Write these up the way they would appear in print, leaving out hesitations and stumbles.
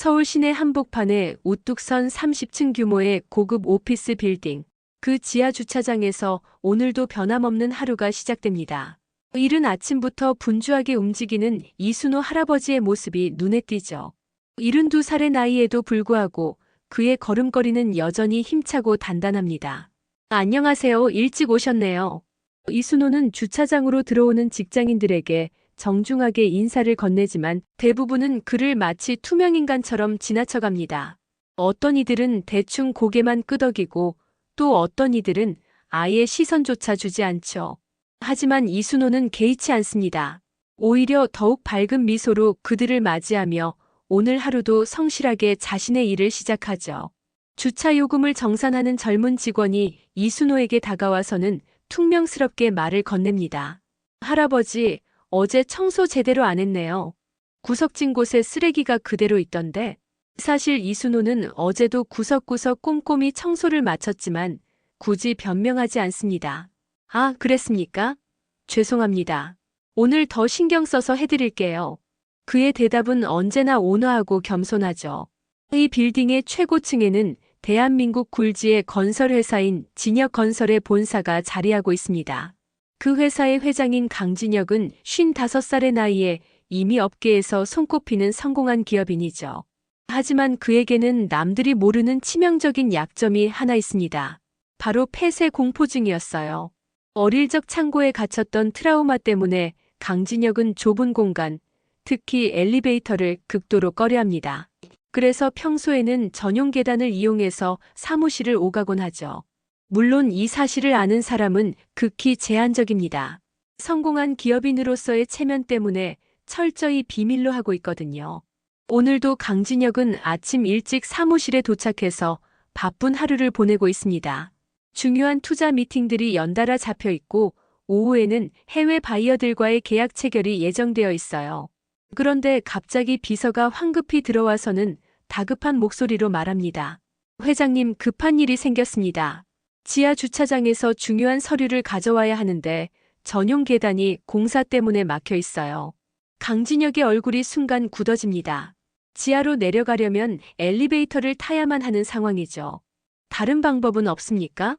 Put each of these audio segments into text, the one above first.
서울 시내 한복판에 우뚝 선 30층 규모의 고급 오피스 빌딩. 그 지하 주차장에서 오늘도 변함없는 하루가 시작됩니다. 이른 아침부터 분주하게 움직이는 이순호 할아버지의 모습이 눈에 띄죠. 72살의 나이에도 불구하고 그의 걸음걸이는 여전히 힘차고 단단합니다. 안녕하세요. 일찍 오셨네요. 이순호는 주차장으로 들어오는 직장인들에게 정중하게 인사를 건네지만 대부분은 그를 마치 투명인간처럼 지나쳐갑니다. 어떤 이들은 대충 고개만 끄덕이고 또 어떤 이들은 아예 시선조차 주지 않죠. 하지만 이순호는 개의치 않습니다. 오히려 더욱 밝은 미소로 그들을 맞이하며 오늘 하루도 성실하게 자신의 일을 시작하죠. 주차 요금을 정산하는 젊은 직원이 이순호에게 다가와서는 퉁명스럽게 말을 건넵니다. 할아버지, 어제 청소 제대로 안 했네요. 구석진 곳에 쓰레기가 그대로 있던데. 사실 이순호는 어제도 구석구석 꼼꼼히 청소를 마쳤지만 굳이 변명하지 않습니다. 아, 그랬습니까? 죄송합니다. 오늘 더 신경 써서 해드릴게요. 그의 대답은 언제나 온화하고 겸손하죠. 이 빌딩의 최고층에는 대한민국 굴지의 건설회사인 진역건설의 본사가 자리하고 있습니다. 그 회사의 회장인 강진역은 55살의 나이에 이미 업계에서 손꼽히는 성공한 기업인이죠. 하지만 그에게는 남들이 모르는 치명적인 약점이 하나 있습니다. 바로 폐쇄 공포증이었어요. 어릴 적 창고에 갇혔던 트라우마 때문에 강진역은 좁은 공간, 특히 엘리베이터를 극도로 꺼려합니다. 그래서 평소에는 전용 계단을 이용해서 사무실을 오가곤 하죠. 물론 이 사실을 아는 사람은 극히 제한적입니다. 성공한 기업인으로서의 체면 때문에 철저히 비밀로 하고 있거든요. 오늘도 강진혁은 아침 일찍 사무실에 도착해서 바쁜 하루를 보내고 있습니다. 중요한 투자 미팅들이 연달아 잡혀 있고 오후에는 해외 바이어들과의 계약 체결이 예정되어 있어요. 그런데 갑자기 비서가 황급히 들어와서는 다급한 목소리로 말합니다. 회장님, 급한 일이 생겼습니다. 지하 주차장에서 중요한 서류를 가져와야 하는데 전용 계단이 공사 때문에 막혀 있어요. 강진혁의 얼굴이 순간 굳어집니다. 지하로 내려가려면 엘리베이터를 타야만 하는 상황이죠. 다른 방법은 없습니까?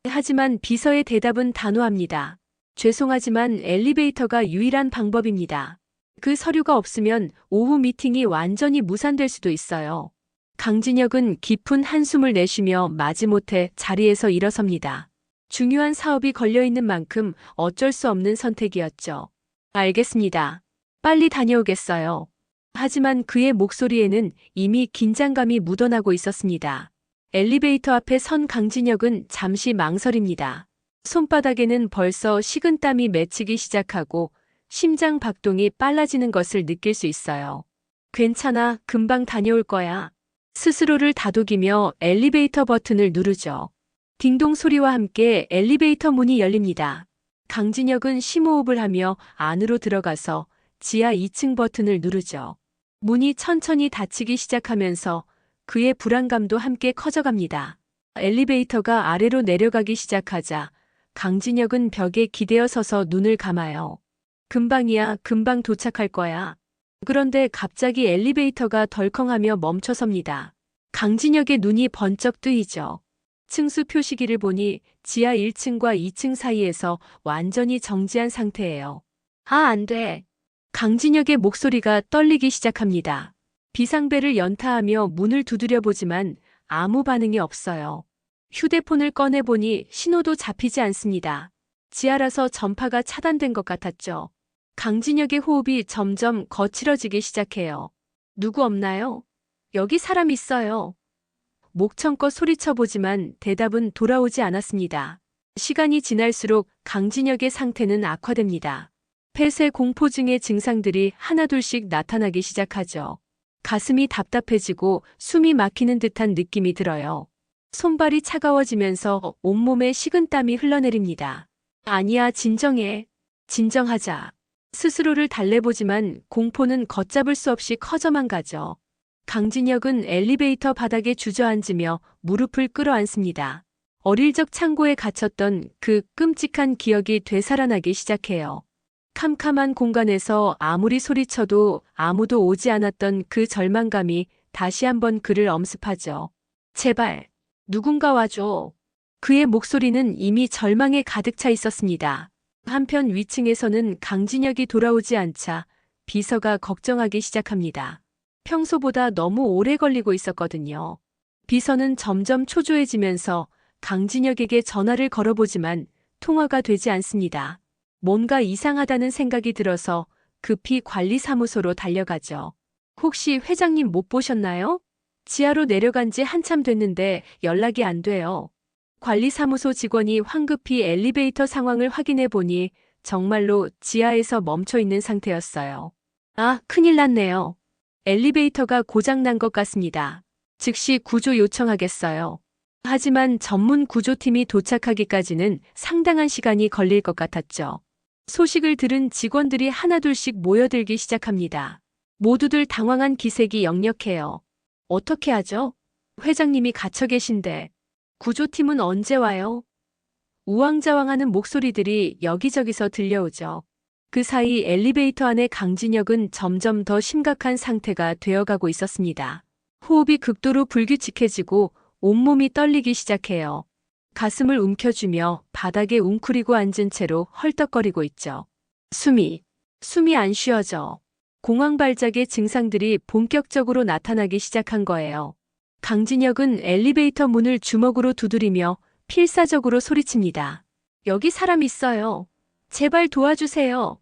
하지만 비서의 대답은 단호합니다. 죄송하지만 엘리베이터가 유일한 방법입니다. 그 서류가 없으면 오후 미팅이 완전히 무산될 수도 있어요. 강진혁은 깊은 한숨을 내쉬며 마지못해 자리에서 일어섭니다. 중요한 사업이 걸려있는 만큼 어쩔 수 없는 선택이었죠. 알겠습니다. 빨리 다녀오겠어요. 하지만 그의 목소리에는 이미 긴장감이 묻어나고 있었습니다. 엘리베이터 앞에 선 강진혁은 잠시 망설입니다. 손바닥에는 벌써 식은땀이 맺히기 시작하고 심장 박동이 빨라지는 것을 느낄 수 있어요. 괜찮아, 금방 다녀올 거야. 스스로를 다독이며 엘리베이터 버튼을 누르죠. 딩동 소리와 함께 엘리베이터 문이 열립니다. 강진혁은 심호흡을 하며 안으로 들어가서 지하 2층 버튼을 누르죠. 문이 천천히 닫히기 시작하면서 그의 불안감도 함께 커져갑니다. 엘리베이터가 아래로 내려가기 시작하자 강진혁은 벽에 기대어 서서 눈을 감아요. 금방이야, 금방 도착할 거야. 그런데 갑자기 엘리베이터가 덜컹하며 멈춰섭니다. 강진혁의 눈이 번쩍 뜨이죠. 층수 표시기를 보니 지하 1층과 2층 사이에서 완전히 정지한 상태예요. 아, 안 돼. 강진혁의 목소리가 떨리기 시작합니다. 비상벨을 연타하며 문을 두드려 보지만 아무 반응이 없어요. 휴대폰을 꺼내보니 신호도 잡히지 않습니다. 지하라서 전파가 차단된 것 같았죠. 강진혁의 호흡이 점점 거칠어지기 시작해요. 누구 없나요? 여기 사람 있어요. 목청껏 소리쳐보지만 대답은 돌아오지 않았습니다. 시간이 지날수록 강진혁의 상태는 악화됩니다. 폐쇄 공포증의 증상들이 하나둘씩 나타나기 시작하죠. 가슴이 답답해지고 숨이 막히는 듯한 느낌이 들어요. 손발이 차가워지면서 온몸에 식은땀이 흘러내립니다. 아니야, 진정해. 진정하자. 스스로를 달래보지만 공포는 걷잡을 수 없이 커져만 가죠. 강진혁은 엘리베이터 바닥에 주저앉으며 무릎을 끌어안습니다. 어릴 적 창고에 갇혔던 그 끔찍한 기억이 되살아나기 시작해요. 캄캄한 공간에서 아무리 소리쳐도 아무도 오지 않았던 그 절망감이 다시 한번 그를 엄습하죠. 제발, 누군가 와줘. 그의 목소리는 이미 절망에 가득 차 있었습니다. 한편 위층에서는 강진혁이 돌아오지 않자 비서가 걱정하기 시작합니다. 평소보다 너무 오래 걸리고 있었거든요. 비서는 점점 초조해지면서 강진혁에게 전화를 걸어보지만 통화가 되지 않습니다. 뭔가 이상하다는 생각이 들어서 급히 관리사무소로 달려가죠. 혹시 회장님 못 보셨나요? 지하로 내려간 지 한참 됐는데 연락이 안 돼요. 관리사무소 직원이 황급히 엘리베이터 상황을 확인해 보니 정말로 지하에서 멈춰 있는 상태였어요. 아, 큰일 났네요. 엘리베이터가 고장난 것 같습니다. 즉시 구조 요청하겠어요. 하지만 전문 구조팀이 도착하기까지는 상당한 시간이 걸릴 것 같았죠. 소식을 들은 직원들이 하나둘씩 모여들기 시작합니다. 모두들 당황한 기색이 역력해요. 어떻게 하죠? 회장님이 갇혀 계신데 구조팀은 언제 와요? 우왕좌왕하는 목소리들이 여기저기서 들려오죠. 그 사이 엘리베이터 안의 강진혁은 점점 더 심각한 상태가 되어가고 있었습니다. 호흡이 극도로 불규칙해지고 온몸이 떨리기 시작해요. 가슴을 움켜쥐며 바닥에 웅크리고 앉은 채로 헐떡거리고 있죠. 숨이 안 쉬어져. 공황발작의 증상들이 본격적으로 나타나기 시작한 거예요. 강진혁은 엘리베이터 문을 주먹으로 두드리며 필사적으로 소리칩니다. 여기 사람 있어요. 제발 도와주세요.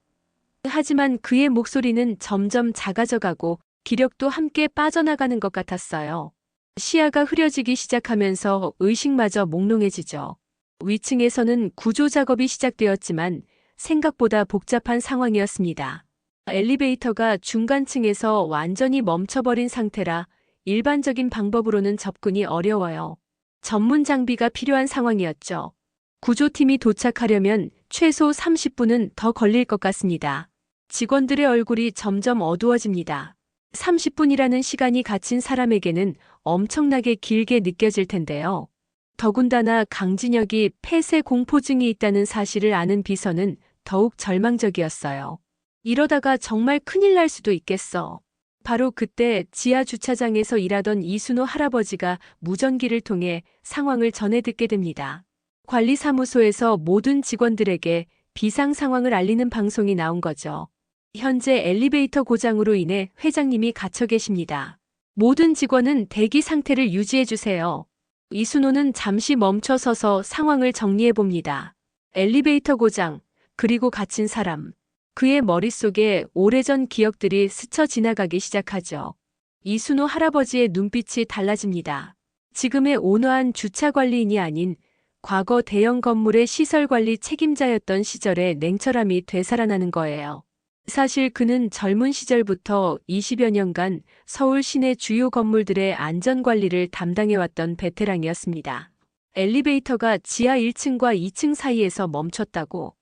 하지만 그의 목소리는 점점 작아져가고 기력도 함께 빠져나가는 것 같았어요. 시야가 흐려지기 시작하면서 의식마저 몽롱해지죠. 위층에서는 구조 작업이 시작되었지만 생각보다 복잡한 상황이었습니다. 엘리베이터가 중간층에서 완전히 멈춰버린 상태라 일반적인 방법으로는 접근이 어려워요. 전문 장비가 필요한 상황이었죠. 구조팀이 도착하려면 최소 30분은 더 걸릴 것 같습니다. 직원들의 얼굴이 점점 어두워집니다. 30분이라는 시간이 갇힌 사람에게는 엄청나게 길게 느껴질 텐데요. 더군다나 강진혁이 폐쇄 공포증이 있다는 사실을 아는 비서는 더욱 절망적이었어요. 이러다가 정말 큰일 날 수도 있겠어. 바로 그때 지하 주차장에서 일하던 이순호 할아버지가 무전기를 통해 상황을 전해 듣게 됩니다. 관리사무소에서 모든 직원들에게 비상 상황을 알리는 방송이 나온 거죠. 현재 엘리베이터 고장으로 인해 회장님이 갇혀 계십니다. 모든 직원은 대기 상태를 유지해 주세요. 이순호는 잠시 멈춰 서서 상황을 정리해 봅니다. 엘리베이터 고장, 그리고 갇힌 사람. 그의 머릿속에 오래전 기억들이 스쳐 지나가기 시작하죠. 이순호 할아버지의 눈빛이 달라집니다. 지금의 온화한 주차관리인이 아닌 과거 대형 건물의 시설관리 책임자였던 시절의 냉철함이 되살아나는 거예요. 사실 그는 젊은 시절부터 20여 년간 서울 시내 주요 건물들의 안전관리를 담당해왔던 베테랑이었습니다. 엘리베이터가 지하 1층과 2층 사이에서 멈췄다고.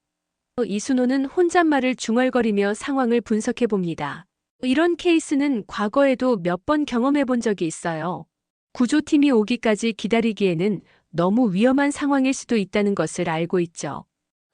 이순호는 혼잣말을 중얼거리며 상황을 분석해 봅니다. 이런 케이스는 과거에도 몇 번 경험해 본 적이 있어요. 구조팀이 오기까지 기다리기에는 너무 위험한 상황일 수도 있다는 것을 알고 있죠.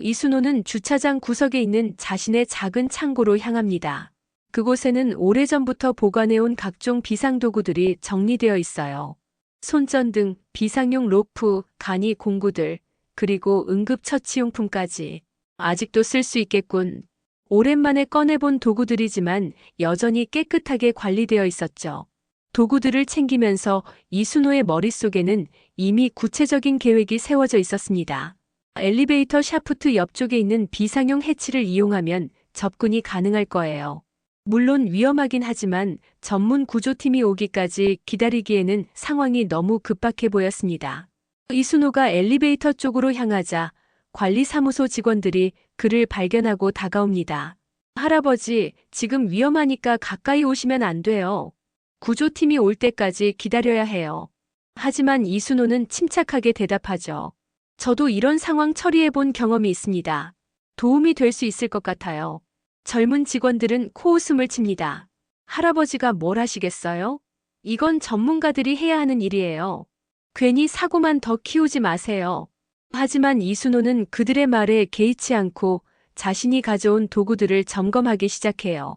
이순호는 주차장 구석에 있는 자신의 작은 창고로 향합니다. 그곳에는 오래전부터 보관해온 각종 비상도구들이 정리되어 있어요. 손전등, 비상용 로프, 간이 공구들, 그리고 응급처치용품까지. 아직도 쓸 수 있겠군. 오랜만에 꺼내본 도구들이지만 여전히 깨끗하게 관리되어 있었죠. 도구들을 챙기면서 이순호의 머릿속에는 이미 구체적인 계획이 세워져 있었습니다. 엘리베이터 샤프트 옆쪽에 있는 비상용 해치를 이용하면 접근이 가능할 거예요. 물론 위험하긴 하지만 전문 구조팀이 오기까지 기다리기에는 상황이 너무 급박해 보였습니다. 이순호가 엘리베이터 쪽으로 향하자 관리사무소 직원들이 그를 발견하고 다가옵니다. 할아버지, 지금 위험하니까 가까이 오시면 안 돼요. 구조팀이 올 때까지 기다려야 해요. 하지만 이순호는 침착하게 대답하죠. 저도 이런 상황 처리해 본 경험이 있습니다. 도움이 될 수 있을 것 같아요. 젊은 직원들은 코웃음을 칩니다. 할아버지가 뭘 하시겠어요? 이건 전문가들이 해야 하는 일이에요. 괜히 사고만 더 키우지 마세요. 하지만 이순호는 그들의 말에 개의치 않고 자신이 가져온 도구들을 점검하기 시작해요.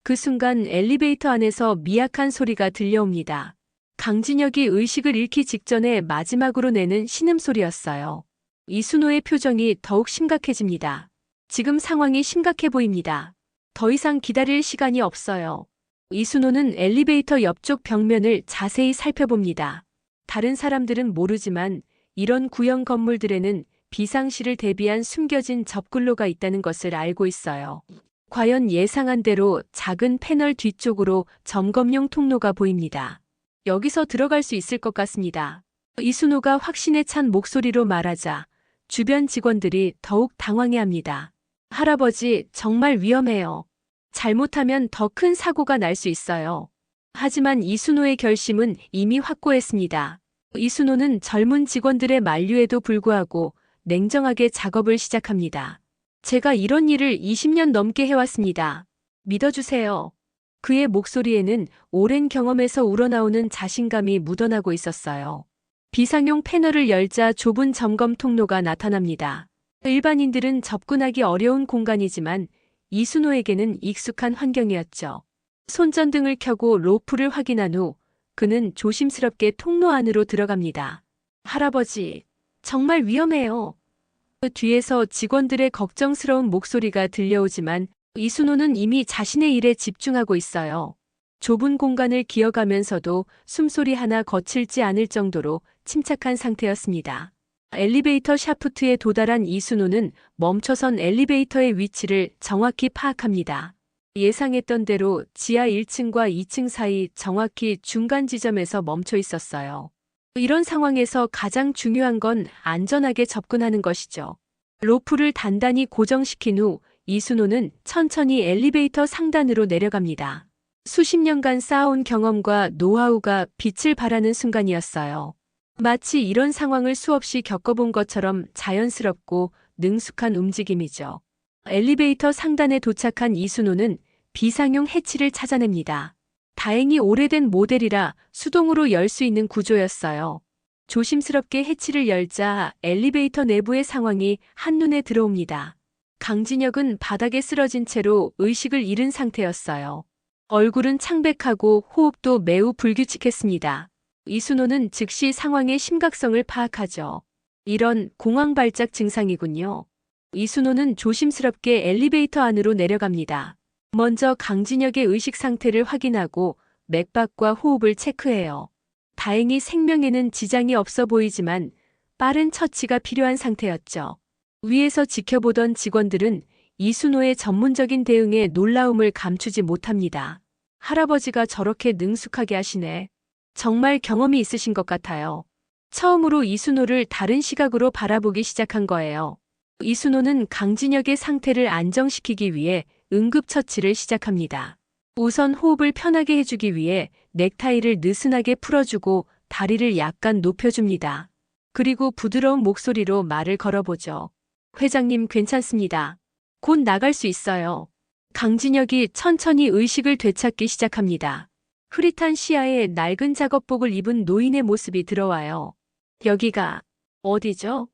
그 순간 엘리베이터 안에서 미약한 소리가 들려옵니다. 강진혁이 의식을 잃기 직전에 마지막으로 내는 신음소리였어요. 이순호의 표정이 더욱 심각해집니다. 지금 상황이 심각해 보입니다. 더 이상 기다릴 시간이 없어요. 이순호는 엘리베이터 옆쪽 벽면을 자세히 살펴봅니다. 다른 사람들은 모르지만 이런 구형 건물들에는 비상시를 대비한 숨겨진 접근로가 있다는 것을 알고 있어요. 과연 예상한 대로 작은 패널 뒤쪽으로 점검용 통로가 보입니다. 여기서 들어갈 수 있을 것 같습니다. 이순호가 확신에 찬 목소리로 말하자 주변 직원들이 더욱 당황해합니다. 할아버지, 정말 위험해요. 잘못하면 더 큰 사고가 날 수 있어요. 하지만 이순호의 결심은 이미 확고했습니다. 이순호는 젊은 직원들의 만류에도 불구하고 냉정하게 작업을 시작합니다. 제가 이런 일을 20년 넘게 해왔습니다. 믿어주세요. 그의 목소리에는 오랜 경험에서 우러나오는 자신감이 묻어나고 있었어요. 비상용 패널을 열자 좁은 점검 통로가 나타납니다. 일반인들은 접근하기 어려운 공간이지만 이순호에게는 익숙한 환경이었죠. 손전등을 켜고 로프를 확인한 후 그는 조심스럽게 통로 안으로 들어갑니다. 할아버지, 정말 위험해요. 그 뒤에서 직원들의 걱정스러운 목소리가 들려오지만 이순호는 이미 자신의 일에 집중하고 있어요. 좁은 공간을 기어가면서도 숨소리 하나 거칠지 않을 정도로 침착한 상태였습니다. 엘리베이터 샤프트에 도달한 이순호는 멈춰선 엘리베이터의 위치를 정확히 파악합니다. 예상했던 대로 지하 1층과 2층 사이 정확히 중간 지점에서 멈춰 있었어요. 이런 상황에서 가장 중요한 건 안전하게 접근하는 것이죠. 로프를 단단히 고정시킨 후 이순호는 천천히 엘리베이터 상단으로 내려갑니다. 수십 년간 쌓아온 경험과 노하우가 빛을 발하는 순간이었어요. 마치 이런 상황을 수없이 겪어본 것처럼 자연스럽고 능숙한 움직임이죠. 엘리베이터 상단에 도착한 이순호는 비상용 해치를 찾아냅니다. 다행히 오래된 모델이라 수동으로 열 수 있는 구조였어요. 조심스럽게 해치를 열자 엘리베이터 내부의 상황이 한눈에 들어옵니다. 강진혁은 바닥에 쓰러진 채로 의식을 잃은 상태였어요. 얼굴은 창백하고 호흡도 매우 불규칙했습니다. 이순호는 즉시 상황의 심각성을 파악하죠. 이런 공황 발작 증상이군요. 이순호는 조심스럽게 엘리베이터 안으로 내려갑니다. 먼저 강진혁의 의식 상태를 확인하고 맥박과 호흡을 체크해요. 다행히 생명에는 지장이 없어 보이지만 빠른 처치가 필요한 상태였죠. 위에서 지켜보던 직원들은 이순호의 전문적인 대응에 놀라움을 감추지 못합니다. 할아버지가 저렇게 능숙하게 하시네. 정말 경험이 있으신 것 같아요. 처음으로 이순호를 다른 시각으로 바라보기 시작한 거예요. 이순호는 강진혁의 상태를 안정시키기 위해 응급처치를 시작합니다. 우선 호흡을 편하게 해주기 위해 넥타이를 느슨하게 풀어주고 다리를 약간 높여줍니다. 그리고 부드러운 목소리로 말을 걸어보죠. 회장님, 괜찮습니다. 곧 나갈 수 있어요. 강진혁이 천천히 의식을 되찾기 시작합니다. 흐릿한 시야에 낡은 작업복을 입은 노인의 모습이 들어와요. 여기가 어디죠?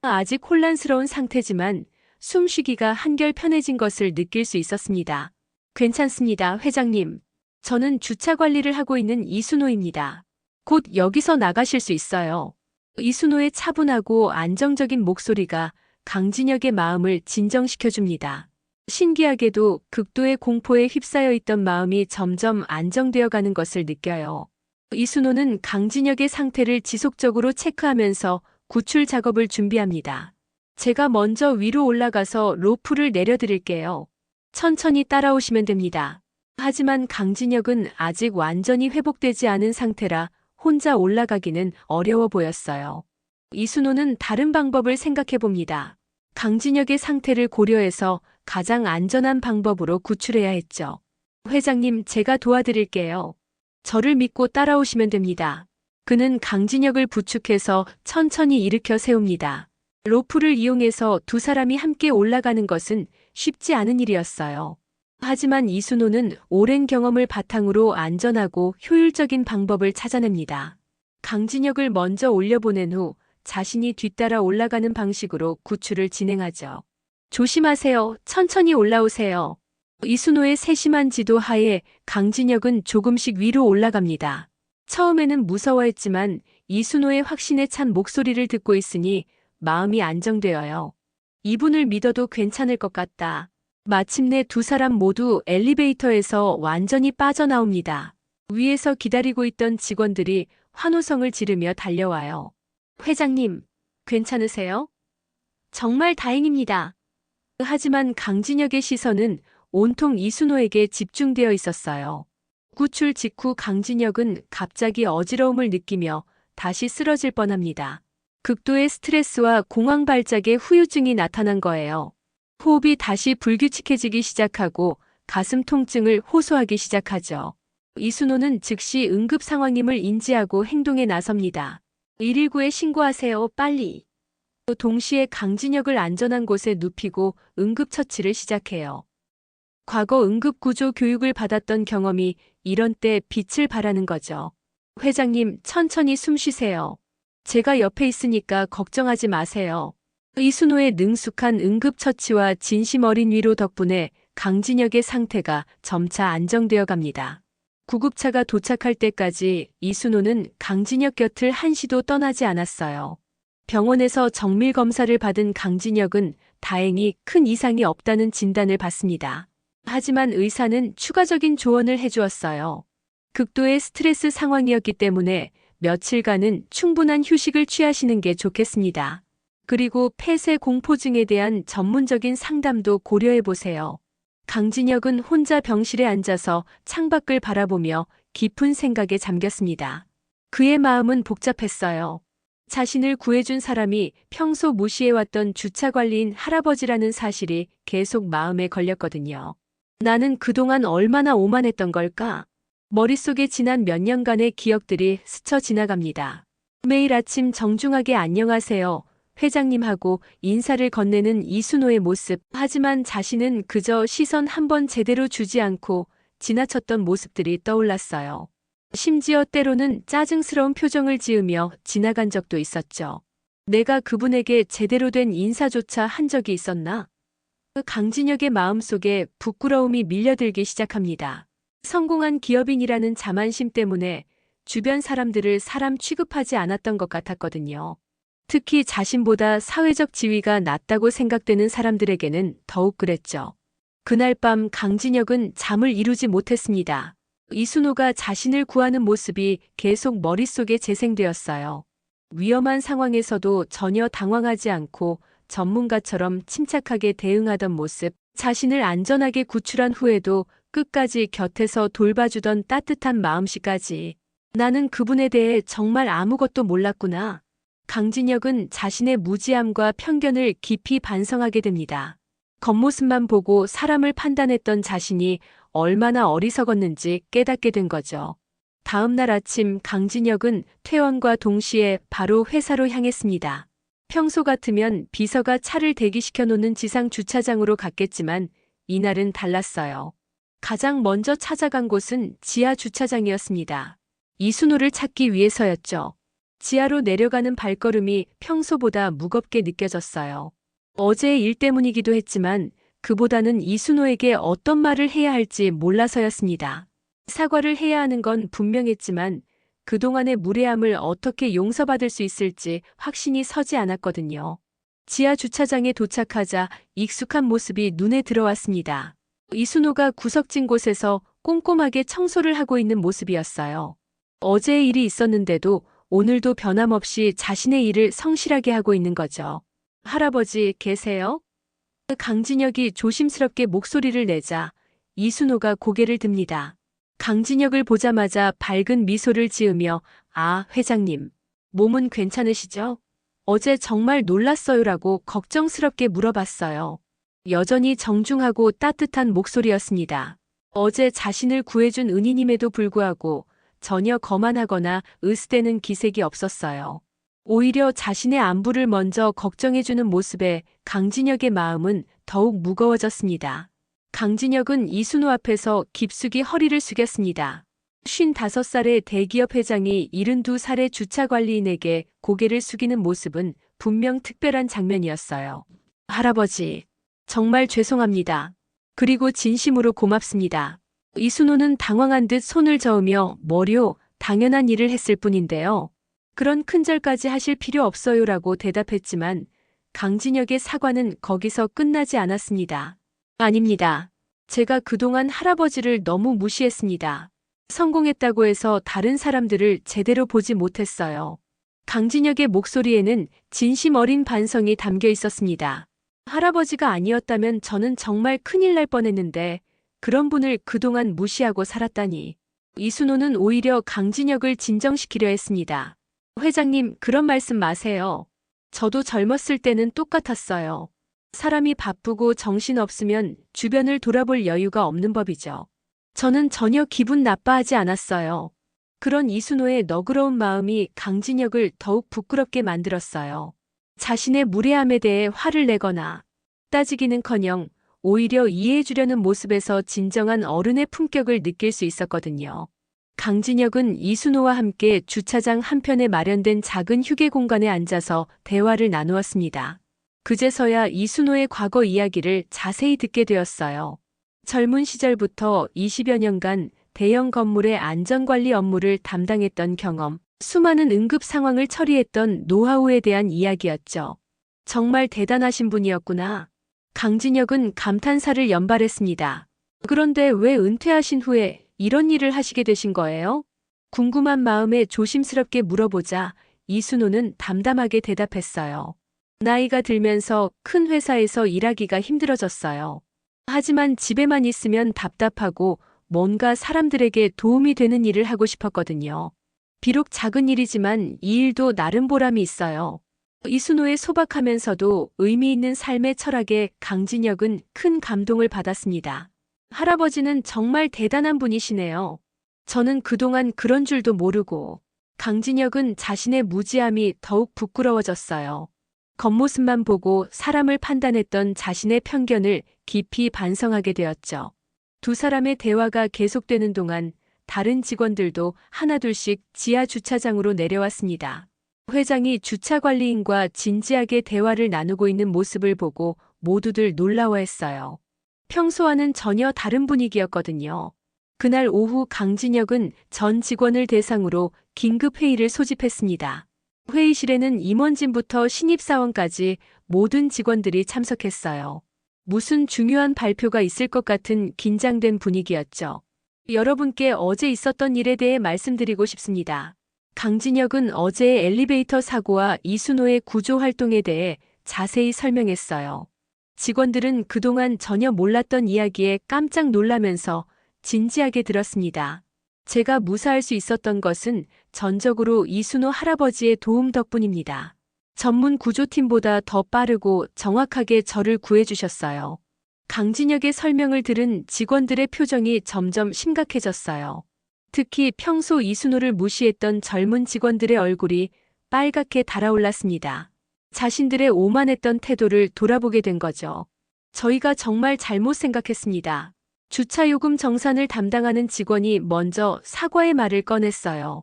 아직 혼란스러운 상태지만 숨쉬기가 한결 편해진 것을 느낄 수 있었습니다. 괜찮습니다, 회장님. 저는 주차 관리를 하고 있는 이순호입니다. 곧 여기서 나가실 수 있어요. 이순호의 차분하고 안정적인 목소리가 강진혁의 마음을 진정시켜줍니다. 신기하게도 극도의 공포에 휩싸여 있던 마음이 점점 안정되어 가는 것을 느껴요. 이순호는 강진혁의 상태를 지속적으로 체크하면서 구출 작업을 준비합니다. 제가 먼저 위로 올라가서 로프를 내려드릴게요. 천천히 따라오시면 됩니다. 하지만 강진혁은 아직 완전히 회복되지 않은 상태라 혼자 올라가기는 어려워 보였어요. 이순호는 다른 방법을 생각해 봅니다. 강진혁의 상태를 고려해서 가장 안전한 방법으로 구출해야 했죠. 회장님, 제가 도와드릴게요. 저를 믿고 따라오시면 됩니다. 그는 강진혁을 부축해서 천천히 일으켜 세웁니다. 로프를 이용해서 두 사람이 함께 올라가는 것은 쉽지 않은 일이었어요. 하지만 이순호는 오랜 경험을 바탕으로 안전하고 효율적인 방법을 찾아냅니다. 강진혁을 먼저 올려보낸 후 자신이 뒤따라 올라가는 방식으로 구출을 진행하죠. 조심하세요. 천천히 올라오세요. 이순호의 세심한 지도 하에 강진혁은 조금씩 위로 올라갑니다. 처음에는 무서워했지만 이순호의 확신에 찬 목소리를 듣고 있으니 마음이 안정되어요. 이분을 믿어도 괜찮을 것 같다. 마침내 두 사람 모두 엘리베이터에서 완전히 빠져나옵니다. 위에서 기다리고 있던 직원들이 환호성을 지르며 달려와요. 회장님, 괜찮으세요? 정말 다행입니다. 하지만 강진혁의 시선은 온통 이순호에게 집중되어 있었어요. 구출 직후 강진혁은 갑자기 어지러움을 느끼며 다시 쓰러질 뻔합니다. 극도의 스트레스와 공황 발작의 후유증이 나타난 거예요. 호흡이 다시 불규칙해지기 시작하고 가슴 통증을 호소하기 시작하죠. 이순호는 즉시 응급 상황임을 인지하고 행동에 나섭니다. 119에 신고하세요, 빨리. 동시에 강진혁을 안전한 곳에 눕히고 응급처치를 시작해요. 과거 응급구조 교육을 받았던 경험이 이런 때 빛을 발하는 거죠. 회장님, 천천히 숨 쉬세요. 제가 옆에 있으니까 걱정하지 마세요. 이순호의 능숙한 응급처치와 진심 어린 위로 덕분에 강진혁의 상태가 점차 안정되어 갑니다. 구급차가 도착할 때까지 이순호는 강진혁 곁을 한시도 떠나지 않았어요. 병원에서 정밀 검사를 받은 강진혁은 다행히 큰 이상이 없다는 진단을 받습니다. 하지만 의사는 추가적인 조언을 해주었어요. 극도의 스트레스 상황이었기 때문에 며칠간은 충분한 휴식을 취하시는 게 좋겠습니다. 그리고 폐쇄 공포증에 대한 전문적인 상담도 고려해보세요. 강진혁은 혼자 병실에 앉아서 창밖을 바라보며 깊은 생각에 잠겼습니다. 그의 마음은 복잡했어요. 자신을 구해준 사람이 평소 무시해왔던 주차관리인 할아버지라는 사실이 계속 마음에 걸렸거든요. 나는 그동안 얼마나 오만했던 걸까? 머릿속에 지난 몇 년간의 기억들이 스쳐 지나갑니다. 매일 아침 정중하게 안녕하세요, 회장님하고 인사를 건네는 이순호의 모습. 하지만 자신은 그저 시선 한 번 제대로 주지 않고 지나쳤던 모습들이 떠올랐어요. 심지어 때로는 짜증스러운 표정을 지으며 지나간 적도 있었죠. 내가 그분에게 제대로 된 인사조차 한 적이 있었나? 강진혁의 마음속에 부끄러움이 밀려들기 시작합니다. 성공한 기업인이라는 자만심 때문에 주변 사람들을 사람 취급하지 않았던 것 같았거든요. 특히 자신보다 사회적 지위가 낮다고 생각되는 사람들에게는 더욱 그랬죠. 그날 밤 강진혁은 잠을 이루지 못했습니다. 이순호가 자신을 구하는 모습이 계속 머릿속에 재생되었어요. 위험한 상황에서도 전혀 당황하지 않고 전문가처럼 침착하게 대응하던 모습, 자신을 안전하게 구출한 후에도 끝까지 곁에서 돌봐주던 따뜻한 마음씨까지. 나는 그분에 대해 정말 아무것도 몰랐구나. 강진혁은 자신의 무지함과 편견을 깊이 반성하게 됩니다. 겉모습만 보고 사람을 판단했던 자신이 얼마나 어리석었는지 깨닫게 된 거죠. 다음 날 아침 강진혁은 퇴원과 동시에 바로 회사로 향했습니다. 평소 같으면 비서가 차를 대기시켜 놓는 지상 주차장으로 갔겠지만 이날은 달랐어요. 가장 먼저 찾아간 곳은 지하 주차장이었습니다. 이순호를 찾기 위해서였죠. 지하로 내려가는 발걸음이 평소보다 무겁게 느껴졌어요. 어제의 일 때문이기도 했지만 그보다는 이순호에게 어떤 말을 해야 할지 몰라서였습니다. 사과를 해야 하는 건 분명했지만 그동안의 무례함을 어떻게 용서받을 수 있을지 확신이 서지 않았거든요. 지하 주차장에 도착하자 익숙한 모습이 눈에 들어왔습니다. 이순호가 구석진 곳에서 꼼꼼하게 청소를 하고 있는 모습이었어요. 어제의 일이 있었는데도 오늘도 변함없이 자신의 일을 성실하게 하고 있는 거죠. 할아버지 계세요? 강진혁이 조심스럽게 목소리를 내자 이순호가 고개를 듭니다. 강진혁을 보자마자 밝은 미소를 지으며 아, 회장님, 몸은 괜찮으시죠? 어제 정말 놀랐어요라고 걱정스럽게 물어봤어요. 여전히 정중하고 따뜻한 목소리였습니다. 어제 자신을 구해준 은희님에도 불구하고 전혀 거만하거나 으스대는 기색이 없었어요. 오히려 자신의 안부를 먼저 걱정해주는 모습에 강진혁의 마음은 더욱 무거워졌습니다. 강진혁은 이순호 앞에서 깊숙이 허리를 숙였습니다. 55살의 대기업 회장이 72살의 주차관리인에게 고개를 숙이는 모습은 분명 특별한 장면이었어요. 할아버지, 정말 죄송합니다. 그리고 진심으로 고맙습니다. 이순호는 당황한 듯 손을 저으며 뭐요, 당연한 일을 했을 뿐인데요. 그런 큰절까지 하실 필요 없어요라고 대답했지만 강진혁의 사과는 거기서 끝나지 않았습니다. 아닙니다. 제가 그동안 할아버지를 너무 무시했습니다. 성공했다고 해서 다른 사람들을 제대로 보지 못했어요. 강진혁의 목소리에는 진심 어린 반성이 담겨 있었습니다. 할아버지가 아니었다면 저는 정말 큰일 날 뻔했는데 그런 분을 그동안 무시하고 살았다니. 이순호는 오히려 강진혁을 진정시키려 했습니다. 회장님, 그런 말씀 마세요. 저도 젊었을 때는 똑같았어요. 사람이 바쁘고 정신없으면 주변을 돌아볼 여유가 없는 법이죠. 저는 전혀 기분 나빠하지 않았어요. 그런 이순호의 너그러운 마음이 강진혁을 더욱 부끄럽게 만들었어요. 자신의 무례함에 대해 화를 내거나 따지기는커녕 오히려 이해해주려는 모습에서 진정한 어른의 품격을 느낄 수 있었거든요. 강진혁은 이순호와 함께 주차장 한편에 마련된 작은 휴게 공간에 앉아서 대화를 나누었습니다. 그제서야 이순호의 과거 이야기를 자세히 듣게 되었어요. 젊은 시절부터 20여 년간 대형 건물의 안전관리 업무를 담당했던 경험, 수많은 응급 상황을 처리했던 노하우에 대한 이야기였죠. 정말 대단하신 분이었구나. 강진혁은 감탄사를 연발했습니다. 그런데 왜 은퇴하신 후에 이런 일을 하시게 되신 거예요? 궁금한 마음에 조심스럽게 물어보자 이순호는 담담하게 대답했어요. 나이가 들면서 큰 회사에서 일하기가 힘들어졌어요. 하지만 집에만 있으면 답답하고 뭔가 사람들에게 도움이 되는 일을 하고 싶었거든요. 비록 작은 일이지만 이 일도 나름 보람이 있어요. 이순호의 소박하면서도 의미 있는 삶의 철학에 강진혁은 큰 감동을 받았습니다. 할아버지는 정말 대단한 분이시네요. 저는 그동안 그런 줄도 모르고. 강진혁은 자신의 무지함이 더욱 부끄러워졌어요. 겉모습만 보고 사람을 판단했던 자신의 편견을 깊이 반성하게 되었죠. 두 사람의 대화가 계속되는 동안 다른 직원들도 하나둘씩 지하 주차장으로 내려왔습니다. 회장이 주차관리인과 진지하게 대화를 나누고 있는 모습을 보고 모두들 놀라워했어요. 평소와는 전혀 다른 분위기였거든요. 그날 오후 강진혁은 전 직원을 대상으로 긴급회의를 소집했습니다. 회의실에는 임원진부터 신입사원까지 모든 직원들이 참석했어요. 무슨 중요한 발표가 있을 것 같은 긴장된 분위기였죠. 여러분께 어제 있었던 일에 대해 말씀드리고 싶습니다. 강진혁은 어제의 엘리베이터 사고와 이순호의 구조 활동에 대해 자세히 설명했어요. 직원들은 그동안 전혀 몰랐던 이야기에 깜짝 놀라면서 진지하게 들었습니다. 제가 무사할 수 있었던 것은 전적으로 이순호 할아버지의 도움 덕분입니다. 전문 구조팀보다 더 빠르고 정확하게 저를 구해주셨어요. 강진혁의 설명을 들은 직원들의 표정이 점점 심각해졌어요. 특히 평소 이순호를 무시했던 젊은 직원들의 얼굴이 빨갛게 달아올랐습니다. 자신들의 오만했던 태도를 돌아보게 된 거죠. 저희가 정말 잘못 생각했습니다. 주차요금 정산을 담당하는 직원이 먼저 사과의 말을 꺼냈어요.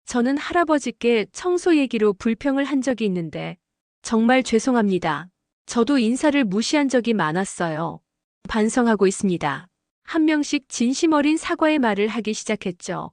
저는 할아버지께 청소 얘기로 불평을 한 적이 있는데 정말 죄송합니다. 저도 인사를 무시한 적이 많았어요. 반성하고 있습니다. 한 명씩 진심 어린 사과의 말을 하기 시작했죠.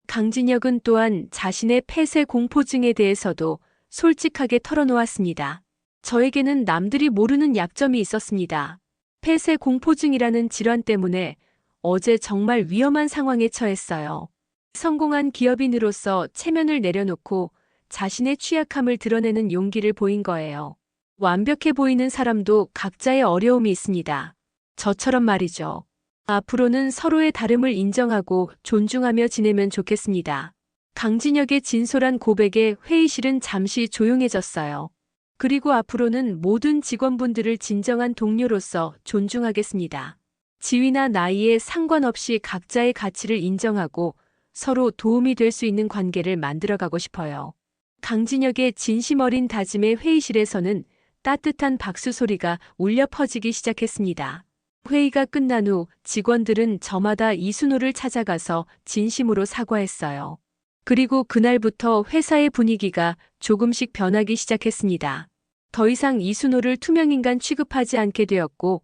강진혁은 또한 자신의 폐쇄 공포증에 대해서도 솔직하게 털어놓았습니다. 저에게는 남들이 모르는 약점이 있었습니다. 폐쇄 공포증이라는 질환 때문에 어제 정말 위험한 상황에 처했어요. 성공한 기업인으로서 체면을 내려놓고 자신의 취약함을 드러내는 용기를 보인 거예요. 완벽해 보이는 사람도 각자의 어려움이 있습니다. 저처럼 말이죠. 앞으로는 서로의 다름을 인정하고 존중하며 지내면 좋겠습니다. 강진혁의 진솔한 고백에 회의실은 잠시 조용해졌어요. 그리고 앞으로는 모든 직원분들을 진정한 동료로서 존중하겠습니다. 지위나 나이에 상관없이 각자의 가치를 인정하고 서로 도움이 될 수 있는 관계를 만들어가고 싶어요. 강진혁의 진심 어린 다짐에 회의실에서는 따뜻한 박수 소리가 울려 퍼지기 시작했습니다. 회의가 끝난 후 직원들은 저마다 이순호를 찾아가서 진심으로 사과했어요. 그리고 그날부터 회사의 분위기가 조금씩 변하기 시작했습니다. 더 이상 이순호를 투명인간 취급하지 않게 되었고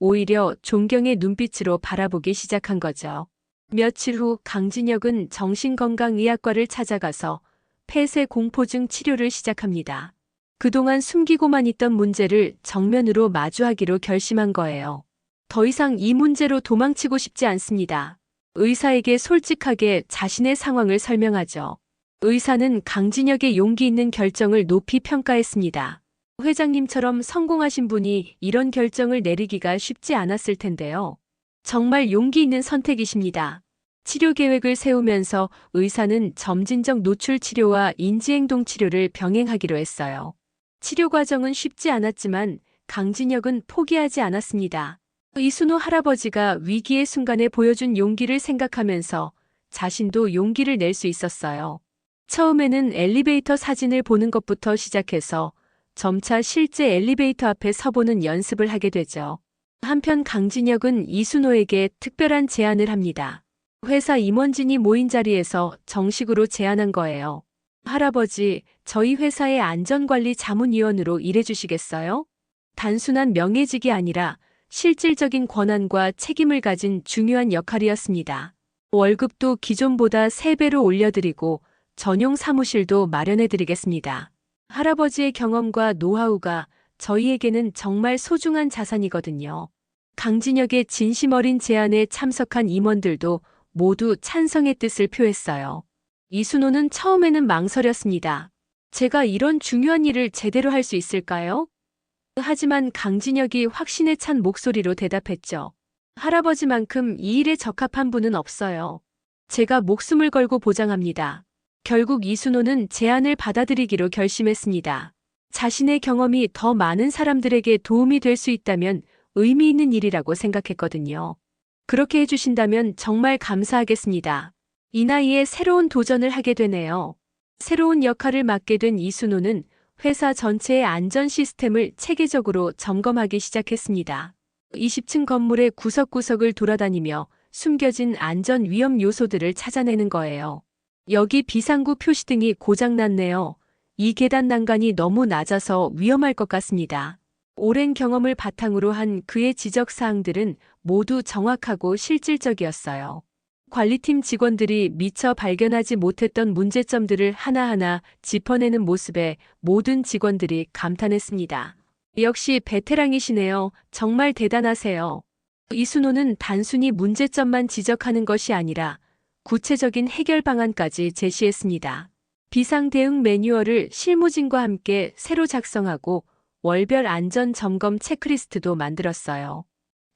오히려 존경의 눈빛으로 바라보기 시작한 거죠. 며칠 후 강진혁은 정신건강의학과를 찾아가서 폐쇄 공포증 치료를 시작합니다. 그동안 숨기고만 있던 문제를 정면으로 마주하기로 결심한 거예요. 더 이상 이 문제로 도망치고 싶지 않습니다. 의사에게 솔직하게 자신의 상황을 설명하죠. 의사는 강진혁의 용기 있는 결정을 높이 평가했습니다. 회장님처럼 성공하신 분이 이런 결정을 내리기가 쉽지 않았을 텐데요. 정말 용기 있는 선택이십니다. 치료 계획을 세우면서 의사는 점진적 노출 치료와 인지행동 치료를 병행하기로 했어요. 치료 과정은 쉽지 않았지만 강진혁은 포기하지 않았습니다. 이순호 할아버지가 위기의 순간에 보여준 용기를 생각하면서 자신도 용기를 낼 수 있었어요. 처음에는 엘리베이터 사진을 보는 것부터 시작해서 점차 실제 엘리베이터 앞에 서보는 연습을 하게 되죠. 한편 강진혁은 이순호에게 특별한 제안을 합니다. 회사 임원진이 모인 자리에서 정식으로 제안한 거예요. 할아버지, 저희 회사의 안전관리 자문위원으로 일해주시겠어요? 단순한 명예직이 아니라 실질적인 권한과 책임을 가진 중요한 역할이었습니다. 월급도 기존보다 3배로 올려드리고 전용 사무실도 마련해드리겠습니다. 할아버지의 경험과 노하우가 저희에게는 정말 소중한 자산이거든요. 강진혁의 진심 어린 제안에 참석한 임원들도 모두 찬성의 뜻을 표했어요. 이순호는 처음에는 망설였습니다. 제가 이런 중요한 일을 제대로 할 수 있을까요? 하지만 강진혁이 확신에 찬 목소리로 대답했죠. 할아버지만큼 이 일에 적합한 분은 없어요. 제가 목숨을 걸고 보장합니다. 결국 이순호는 제안을 받아들이기로 결심했습니다. 자신의 경험이 더 많은 사람들에게 도움이 될 수 있다면 의미 있는 일이라고 생각했거든요. 그렇게 해주신다면 정말 감사하겠습니다. 이 나이에 새로운 도전을 하게 되네요. 새로운 역할을 맡게 된 이순호는 회사 전체의 안전 시스템을 체계적으로 점검하기 시작했습니다. 20층 건물의 구석구석을 돌아다니며 숨겨진 안전 위험 요소들을 찾아내는 거예요. 여기 비상구 표시등이 고장났네요. 이 계단 난간이 너무 낮아서 위험할 것 같습니다. 오랜 경험을 바탕으로 한 그의 지적사항들은 모두 정확하고 실질적이었어요. 관리팀 직원들이 미처 발견하지 못했던 문제점들을 하나하나 짚어내는 모습에 모든 직원들이 감탄했습니다. 역시 베테랑이시네요. 정말 대단하세요. 이순호는 단순히 문제점만 지적하는 것이 아니라 구체적인 해결 방안까지 제시했습니다. 비상 대응 매뉴얼을 실무진과 함께 새로 작성하고 월별 안전 점검 체크리스트도 만들었어요.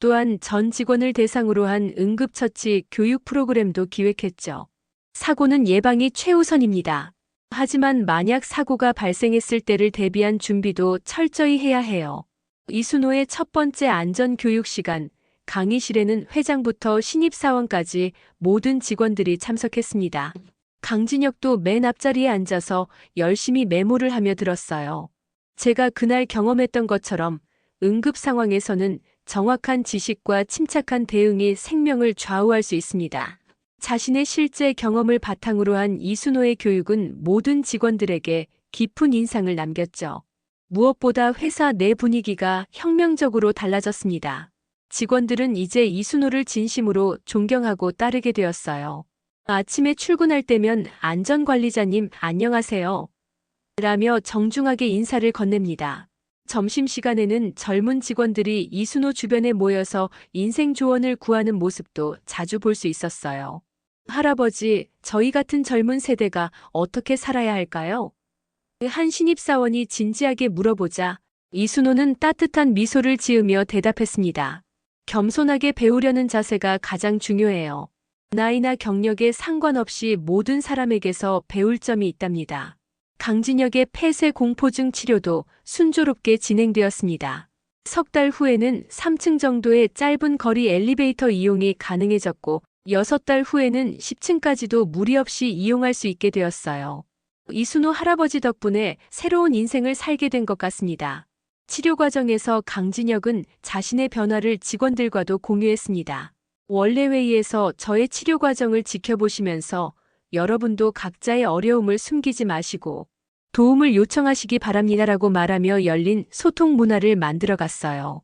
또한 전 직원을 대상으로 한 응급처치 교육 프로그램도 기획했죠. 사고는 예방이 최우선입니다. 하지만 만약 사고가 발생했을 때를 대비한 준비도 철저히 해야 해요. 이순호의 첫 번째 안전교육 시간, 강의실에는 회장부터 신입사원까지 모든 직원들이 참석했습니다. 강진혁도 맨 앞자리에 앉아서 열심히 메모를 하며 들었어요. 제가 그날 경험했던 것처럼 응급 상황에서는 정확한 지식과 침착한 대응이 생명을 좌우할 수 있습니다. 자신의 실제 경험을 바탕으로 한 이순호의 교육은 모든 직원들에게 깊은 인상을 남겼죠. 무엇보다 회사 내 분위기가 혁명적으로 달라졌습니다. 직원들은 이제 이순호를 진심으로 존경하고 따르게 되었어요. 아침에 출근할 때면 안전관리자님 안녕하세요. 라며 정중하게 인사를 건넵니다. 점심시간에는 젊은 직원들이 이순호 주변에 모여서 인생 조언을 구하는 모습도 자주 볼 수 있었어요. 할아버지, 저희 같은 젊은 세대가 어떻게 살아야 할까요? 한 신입사원이 진지하게 물어보자 이순호는 따뜻한 미소를 지으며 대답했습니다. 겸손하게 배우려는 자세가 가장 중요해요. 나이나 경력에 상관없이 모든 사람에게서 배울 점이 있답니다. 강진혁의 폐쇄 공포증 치료도 순조롭게 진행되었습니다. 석 달 후에는 3층 정도의 짧은 거리 엘리베이터 이용이 가능해졌고 6달 후에는 10층까지도 무리 없이 이용할 수 있게 되었어요. 이순호 할아버지 덕분에 새로운 인생을 살게 된 것 같습니다. 치료 과정에서 강진혁은 자신의 변화를 직원들과도 공유했습니다. 원래회의에서 저의 치료 과정을 지켜보시면서 여러분도 각자의 어려움을 숨기지 마시고 도움을 요청하시기 바랍니다라고 말하며 열린 소통 문화를 만들어갔어요.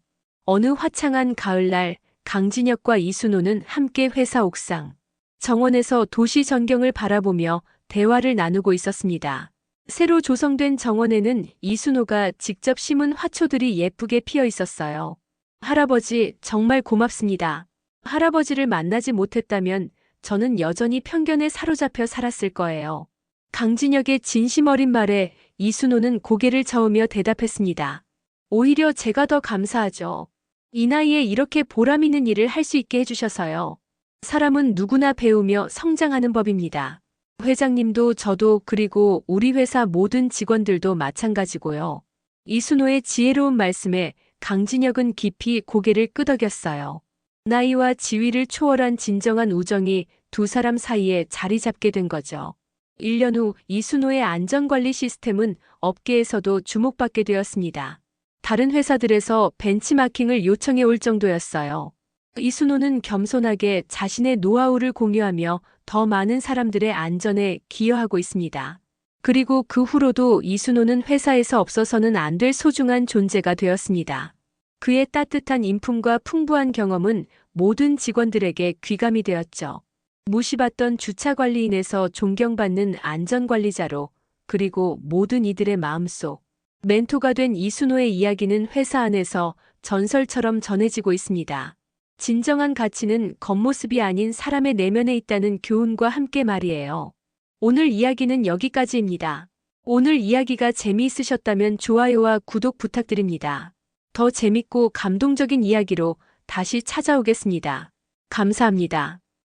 어느 화창한 가을날 강진혁과 이순호는 함께 회사 옥상 정원에서 도시 전경을 바라보며 대화를 나누고 있었습니다. 새로 조성된 정원에는 이순호가 직접 심은 화초들이 예쁘게 피어 있었어요. 할아버지, 정말 고맙습니다. 할아버지를 만나지 못했다면 저는 여전히 편견에 사로잡혀 살았을 거예요. 강진혁의 진심 어린 말에 이순호는 고개를 저으며 대답했습니다. 오히려 제가 더 감사하죠. 이 나이에 이렇게 보람 있는 일을 할 수 있게 해주셔서요. 사람은 누구나 배우며 성장하는 법입니다. 회장님도 저도 그리고 우리 회사 모든 직원들도 마찬가지고요. 이순호의 지혜로운 말씀에 강진혁은 깊이 고개를 끄덕였어요. 나이와 지위를 초월한 진정한 우정이 두 사람 사이에 자리 잡게 된 거죠. 1년 후 이순호의 안전관리 시스템은 업계에서도 주목받게 되었습니다. 다른 회사들에서 벤치마킹을 요청해 올 정도였어요. 이순호는 겸손하게 자신의 노하우를 공유하며 더 많은 사람들의 안전에 기여하고 있습니다. 그리고 그 후로도 이순호는 회사에서 없어서는 안 될 소중한 존재가 되었습니다. 그의 따뜻한 인품과 풍부한 경험은 모든 직원들에게 귀감이 되었죠. 무시받던 주차관리인에서 존경받는 안전관리자로, 그리고 모든 이들의 마음속 멘토가 된 이순호의 이야기는 회사 안에서 전설처럼 전해지고 있습니다. 진정한 가치는 겉모습이 아닌 사람의 내면에 있다는 교훈과 함께 말이에요. 오늘 이야기는 여기까지입니다. 오늘 이야기가 재미있으셨다면 좋아요와 구독 부탁드립니다. 더 재밌고 감동적인 이야기로 다시 찾아오겠습니다. 감사합니다.